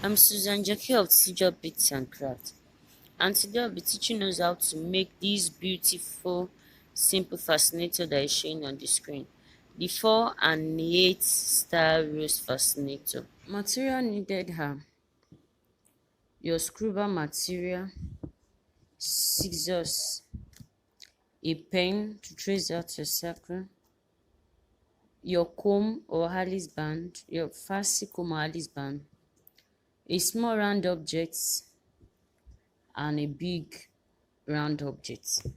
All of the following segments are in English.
I'm Susan Jackie of Teacher Bits and Craft, and today I'll be teaching us how to make this beautiful simple fascinator that is showing on the screen, the 4 and 8 star rose fascinator. Material needed are your scribble material, scissors, a pen to trace out your circle, your comb or Alice band, your fancy comb or Alice band, a small round object, and a big round object.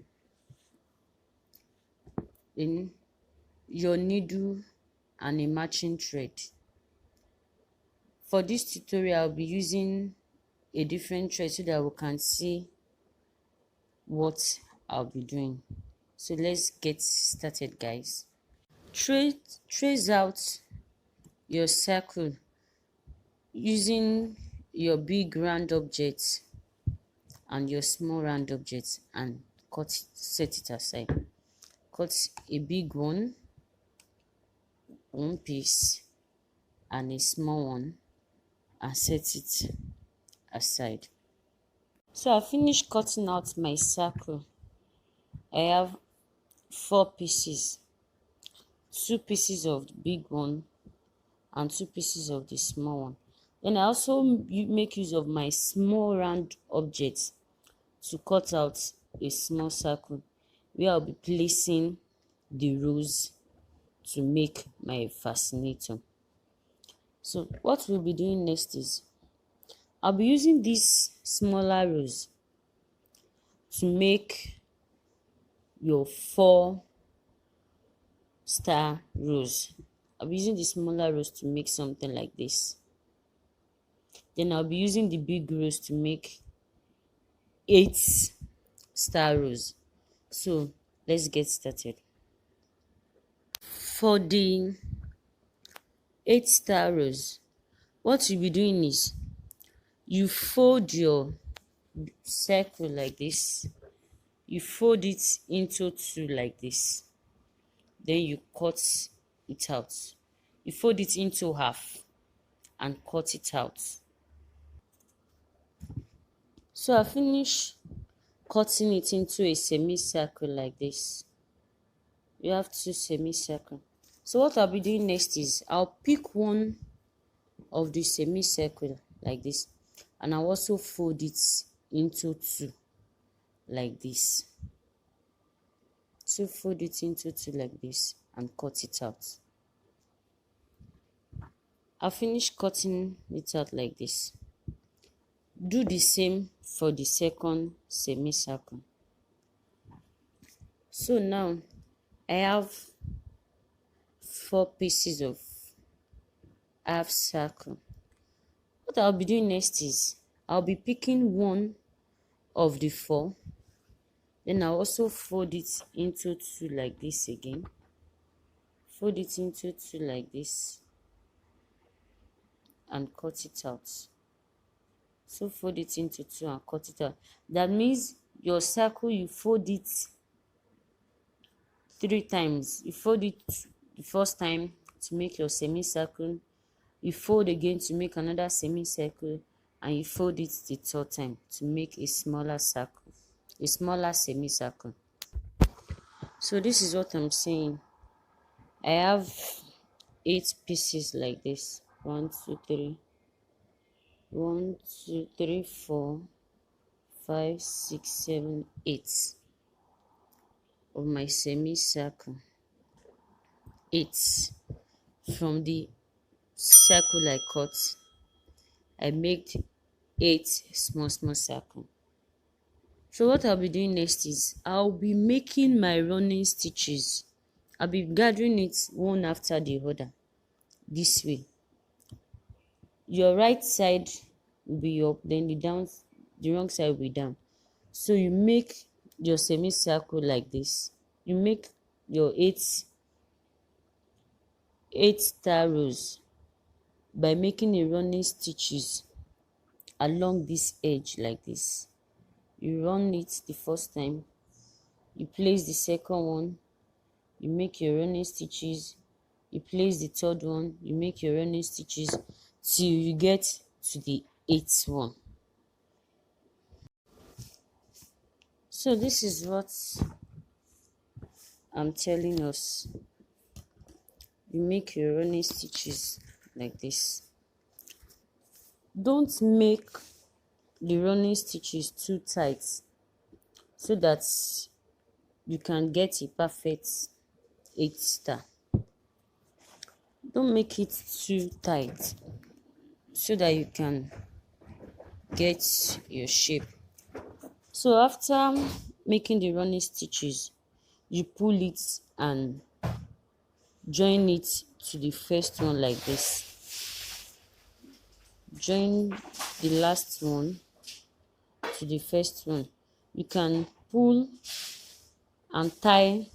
Then your needle and a matching thread. For this tutorial, I'll be using a different thread so that we can see what I'll be doing. So let's get started, guys. Trace out your circle using your big round object and your small round object and set it aside. Cut a big one piece and a small one and set it aside. So I finished cutting out my circle. I have 4 pieces, 2 pieces of the big one and 2 pieces of the small one. Then I also make use of my small round object to cut out a small circle where I'll be placing the rose to make my fascinator. So what we'll be doing next is I'll be using this smaller rose to make your 4 star rose. I'll be using the smaller rose to make something like this. Then I'll be using the big rose to make 8 star rose. So let's get started. For the 8 star rose, what you'll be doing is you fold your circle like this, you fold it into 2 like this, then you cut it out. You fold it into half and cut it out. So I finish cutting it into a semicircle like this. You have 2 semicircles. So what I'll be doing next is I'll pick one of the semicircle like this, and I'll also fold it into 2 like this. So fold it into 2 like this and cut it out. I'll finish cutting it out like this. Do the same for the second semicircle. So now I have 4 pieces of half circle. What I'll be doing next is I'll be picking one of the 4, then I'll also fold it into 2 like this again. Fold it into 2 like this and cut it out. So fold it into 2 and cut it out. That means your circle, you fold it 3 times. You fold it the first time to make your semicircle, you fold again to make another semicircle, and you fold it the 3rd time to make a smaller circle, a smaller semicircle. So this is what I'm saying. I have 8 pieces like this. 1, 2, 3. 1, 2, 3, 4, 5, 6, 7, 8 of my semicircle. 8 from the circle I cut. I made 8 small circle. So what I'll be doing next is I'll be making my running stitches. I'll be gathering it one after the other this way. Your right side will be up, then the wrong side will be down. So you make your semicircle like this. You make your 8 star rows by making a running stitches along this edge like this. You run it the first time, you place the second one, you make your running stitches, you place the 3rd one, you make your running stitches till you get to the eighth one. So this is what I'm telling us. You make your running stitches like this. Don't make the running stitches too tight so that you can get a perfect 8 star. Don't make it too tight so that you can get your shape. So after making the running stitches, you pull it and join it to the first one like this. Join the last one to the first one. You can pull and tie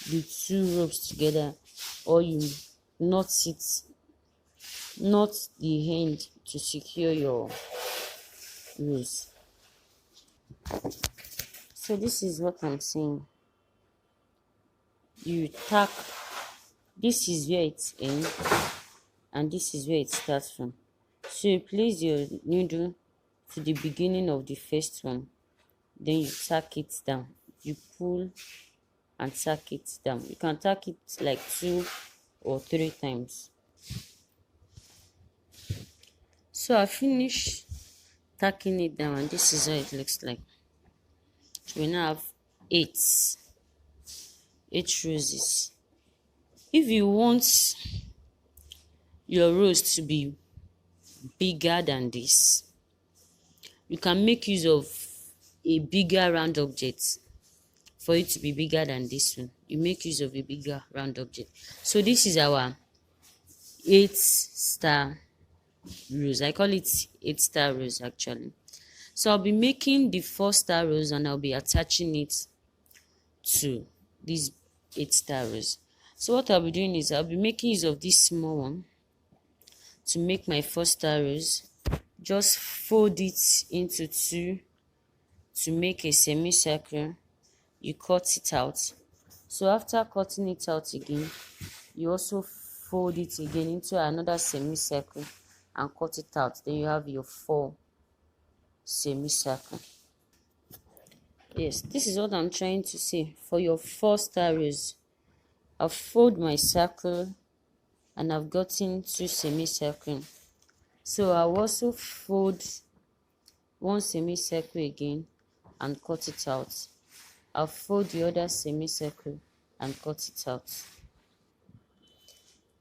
the two ropes together, or you knot the end to secure your rows. So this is what I'm saying. You tack, this is where it ends and this is where it starts from. So you place your needle to the beginning of the first one, then you tack it down. You pull and tack it down. You can tack it like 2 or 3 times. So I finished tacking it down and this is how it looks like. So we now have 8 roses. If you want your rows to be bigger than this, you can make use of a bigger round object. For it to be bigger than this one, you make use of a bigger round object. So this is our 8-star rose. I call it 8-star rose actually. So I'll be making the 4-star rose and I'll be attaching it to this 8-star rose. So what I'll be doing is I'll be making use of this small one to make my 4-star rose. Just fold it into 2 to make a semicircle. You cut it out. So after cutting it out again, you also fold it again into another semicircle and cut it out. Then you have your 4 semicircle. Yes, this is what I'm trying to say. For your 4-star rose, I've folded my circle and I've gotten 2 semicircles. So I'll also fold 1 semicircle again and cut it out. I'll fold the other semicircle and cut it out.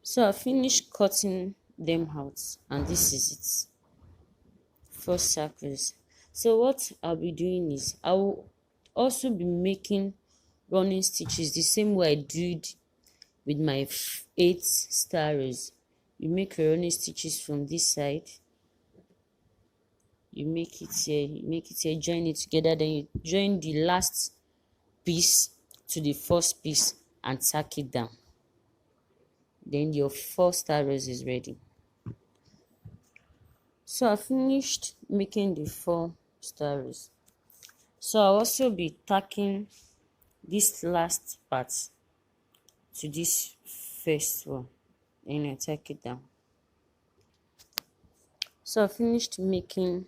So I finished cutting them out and this is it. 4 circles. So what I'll be doing is I will also be making running stitches the same way I did with my 8-star rose. You make your running stitches from this side. You make it here, join it together, then you join the last piece to the first piece and tack it down. Then your 4-star rose is ready. So I finished making the 4-star rose. So I'll also be tacking this last part to this first one. Then I tack it down. So I finished making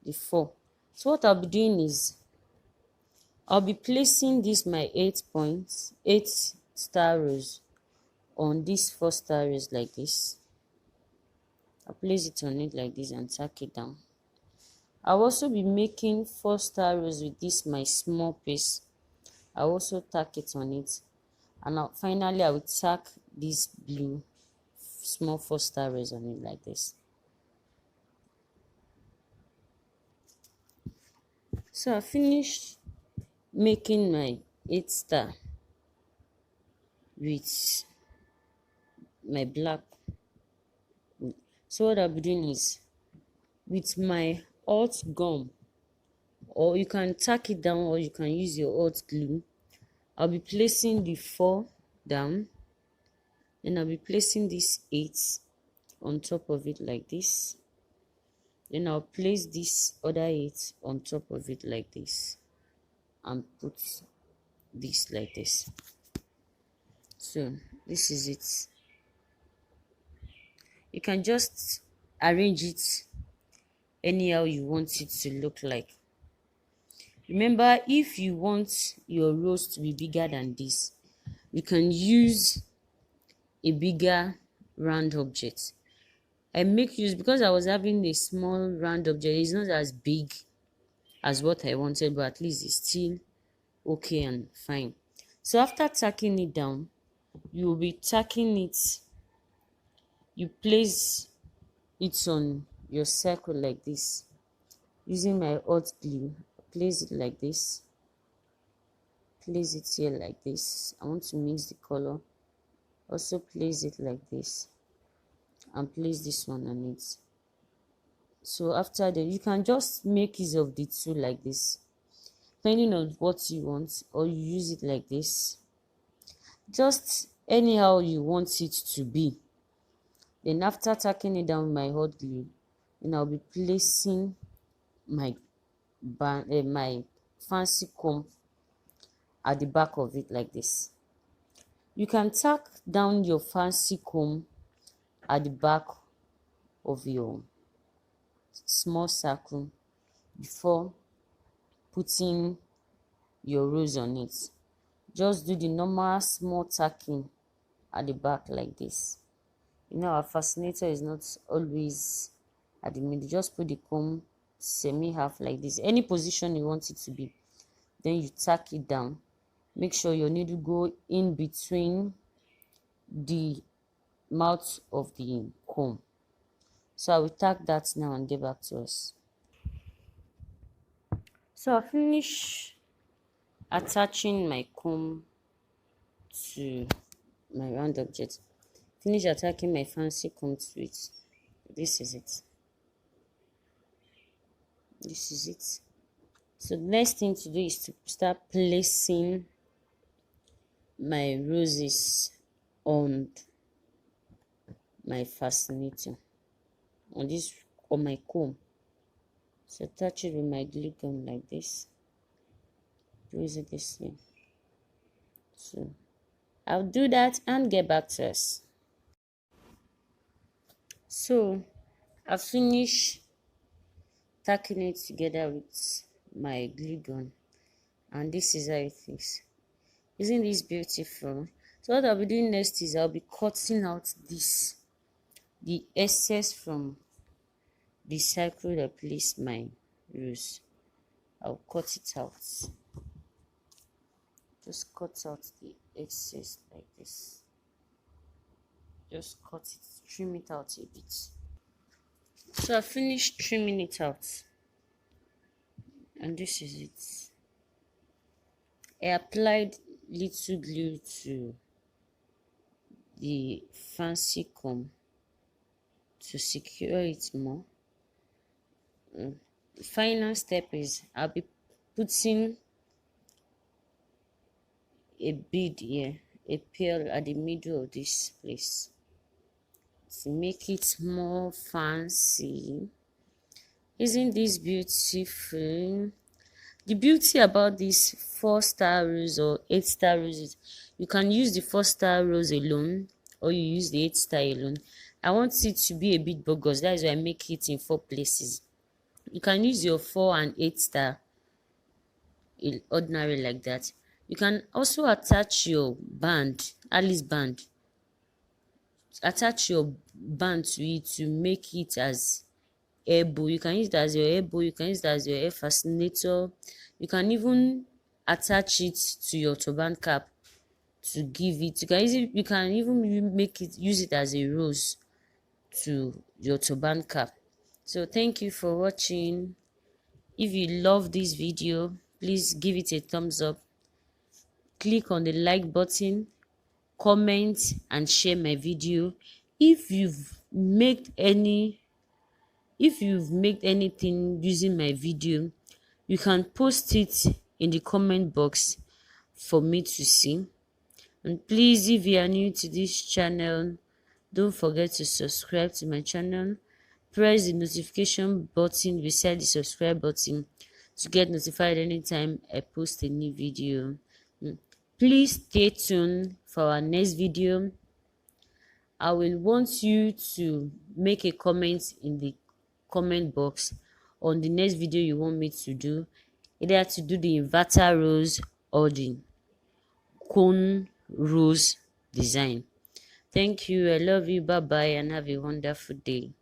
the 4. So what I'll be doing is I'll be placing this my 8-star rose on this 4-star rose like this. I'll place it on it like this and tack it down. I'll also be making 4-star rose with this my small piece. I'll also tack it on it, and finally I will tack this blue small 4-star rose on it like this. So I finished making my 8-star with my black. So what I'll be doing is with my hot gum, or you can tack it down or you can use your hot glue, I'll be placing the 4 down, then I'll be placing this 8 on top of it like this. Then I'll place this other 8 on top of it like this and put this like this. So this is it. You can just arrange it anyhow you want it to look like. Remember, if you want your rose to be bigger than this, you can use a bigger round object. I make use, because I was having a small round object, it's not as big as what I wanted, but at least it's still okay and fine. So after tacking it down, you will be tacking it, you place it on your circle like this. Using my hot glue, place it like this, place it here like this. I want to mix the color. Also place it like this and place this one on it. So after that, you can just make use of the two like this, depending on what you want, or you use it like this, just anyhow you want it to be. Then after tacking it down with my hot glue, then I'll be placing my my fancy comb at the back of it like this. You can tack down your fancy comb at the back of your small circle before putting your rose on it. Just do the normal small tacking at the back like this. You know, our fascinator is not always at the middle. Just put the comb semi half like this, any position you want it to be. Then you tack it down. Make sure your needle go in between the mouth of the comb. So I will tack that now and get back to us. So I'll finish attaching my comb to my round object. Finish attaching my fancy comb to it. This is it. This is it. So the next thing to do is to start placing my roses on my fascinator, on my comb. So attach it with my glue gun like this. Place it this way. So I'll do that and get back to us. So I've finished tacking it together with my glue gun, and this is how it is. Isn't this beautiful? So what I'll be doing next is I'll be cutting out the excess from the circle that I placed my rose. I'll cut it out. Just cut out the excess like this. Just cut it, trim it out a bit. So I finished trimming it out, and this is it. I applied little glue to the fancy comb to secure it more. The final step is I'll be putting a bead here, a pearl at the middle of this place to make it more fancy. Isn't this beautiful? The beauty about this 4-star rose or 8-star roses, you can use the 4-star rose alone, or you use the 8-star alone. I want it to be a bit bogus, that is why I make it in 4 places. You can use your 4 and 8-star ordinary like that. You can also attach your band, Alice band. Attach your band to it to make it as hair bow. You can use it as your hair bow, you can use it as your hair fascinator. You can even attach it to your turban cap to give it. You can even use it as a rose to your turban cap. So thank you for watching. If you love this video, please give it a thumbs up. Click on the like button, comment and share my video. If you've made anything using my video, you can post it in the comment box for me to see. And please, if you are new to this channel, don't forget to subscribe to my channel. Press the notification button beside the subscribe button to get notified anytime I post a new video. Please stay tuned for our next video. I will want you to make a comment in the comment box on the next video you want me to do, either to do the inverter rows or the cone rows design. Thank you. I love you. Bye bye and have a wonderful day.